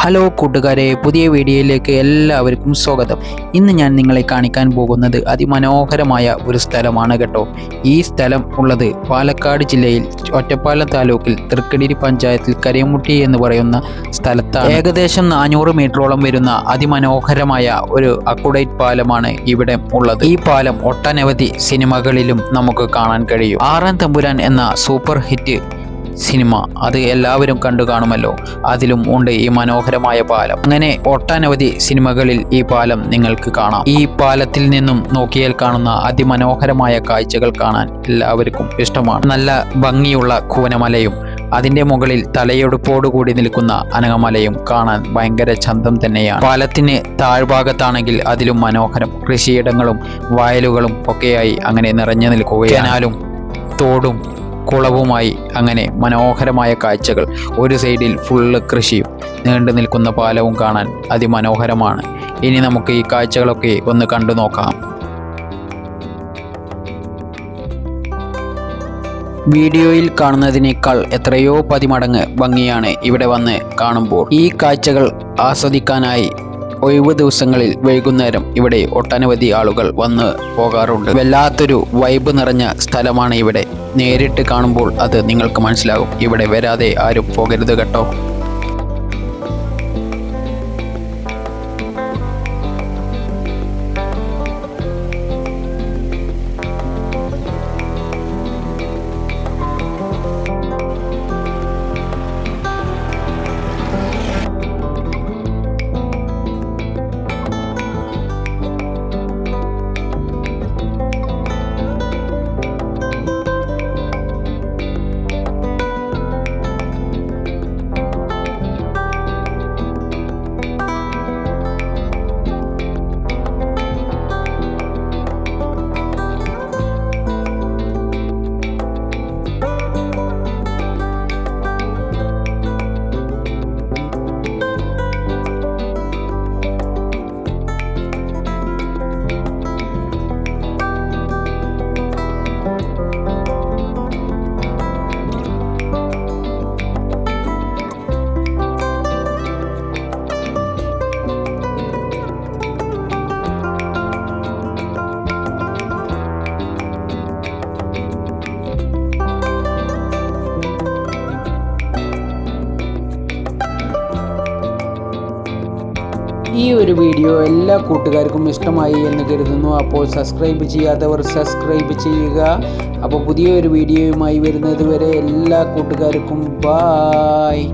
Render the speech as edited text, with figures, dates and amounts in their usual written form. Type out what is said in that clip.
Hello കൂട്ടുകാരെ, പുതിയ വീഡിയോയിലേക്ക് എല്ലാവർക്കും സ്വാഗതം. ഇന്ന് ഞാൻ നിങ്ങളെ കാണിക്കാൻ പോകുന്നത് അതിമനോഹരമായ ഒരു സ്ഥലമാണ് കേട്ടോ. ഈ സ്ഥലം ഉള്ളത് പാലക്കാട് ജില്ലയിൽ ഒറ്റപ്പാലം താലൂക്കിൽ തൃക്കടിരി പഞ്ചായത്തിൽ കരയമുട്ടി എന്ന് പറയുന്ന സ്ഥലത്താണ്. ഏകദേശം 400 മീറ്ററോളം വരുന്ന അതിമനോഹരമായ ഒരു അക്കുഡേറ്റ് പാലമാണ് ഇവിടെ ഉള്ളത്. ഈ പാലം ഒട്ടനവധി സിനിമകളിലും നമുക്ക് കാണാൻ കഴിയും. ആറാം തമ്പുരാൻ എന്ന സൂപ്പർ ഹിറ്റ് സിനിമ അത് എല്ലാവരും കണ്ടു കാണുമല്ലോ. അതിലും ഉണ്ട് ഈ മനോഹരമായ പാലം. അങ്ങനെ ഒട്ടനവധി സിനിമകളിൽ ഈ പാലം നിങ്ങൾക്ക് കാണാം. ഈ പാലത്തിൽ നിന്നും നോക്കിയാൽ കാണുന്ന അതിമനോഹരമായ കാഴ്ചകൾ കാണാൻ എല്ലാവർക്കും ഇഷ്ടമാണ്. നല്ല ഭംഗിയുള്ള കൂനമലയും അതിൻ്റെ മുകളിൽ തലയെടുപ്പോടുകൂടി നിൽക്കുന്ന അനങ്ങമലയും കാണാൻ ഭയങ്കര ചന്തം തന്നെയാണ്. പാലത്തിന് താഴ്ഭാഗത്താണെങ്കിൽ അതിലും മനോഹരം കൃഷിയിടങ്ങളും വയലുകളും ഒക്കെയായി അങ്ങനെ നിറഞ്ഞു നിൽക്കുകയാണ്. കനാലും തോടും കുളവുമായി അങ്ങനെ മനോഹരമായ കാഴ്ചകൾ. ഒരു സൈഡിൽ ഫുള്ള് കൃഷിയും നീണ്ടു നിൽക്കുന്ന പാലവും കാണാൻ അതിമനോഹരമാണ്. ഇനി നമുക്ക് ഈ കാഴ്ചകളൊക്കെ ഒന്ന് കണ്ടു നോക്കാം. വീഡിയോയിൽ കാണുന്നതിനേക്കാൾ എത്രയോ പതിമടങ്ങ് ഭംഗിയാണ് ഇവിടെ വന്ന് കാണുമ്പോൾ. ഈ കാഴ്ചകൾ ആസ്വദിക്കാനായി ഒഴിവ് ദിവസങ്ങളിൽ വൈകുന്നേരം ഇവിടെ ഒട്ടനവധി ആളുകൾ വന്ന് പോകാറുണ്ട്. വല്ലാത്തൊരു വൈബ് നിറഞ്ഞ സ്ഥലമാണ് ഇവിടെ. നേരിട്ട് കാണുമ്പോൾ അത് നിങ്ങൾക്ക് മനസ്സിലാകും. ഇവിടെ വരാതെ ആരും പോകരുത് കേട്ടോ. ഈ ഒരു വീഡിയോ എല്ലാ കൂട്ടുകാർക്കും ഇഷ്ടമായി എന്ന് കരുതുന്നു. അപ്പോൾ സബ്സ്ക്രൈബ് ചെയ്യാത്തവർ സബ്സ്ക്രൈബ് ചെയ്യുക. അപ്പോൾ പുതിയൊരു വീഡിയോയുമായി വരുന്നത് വരെ എല്ലാ കൂട്ടുകാർക്കും ബായ്.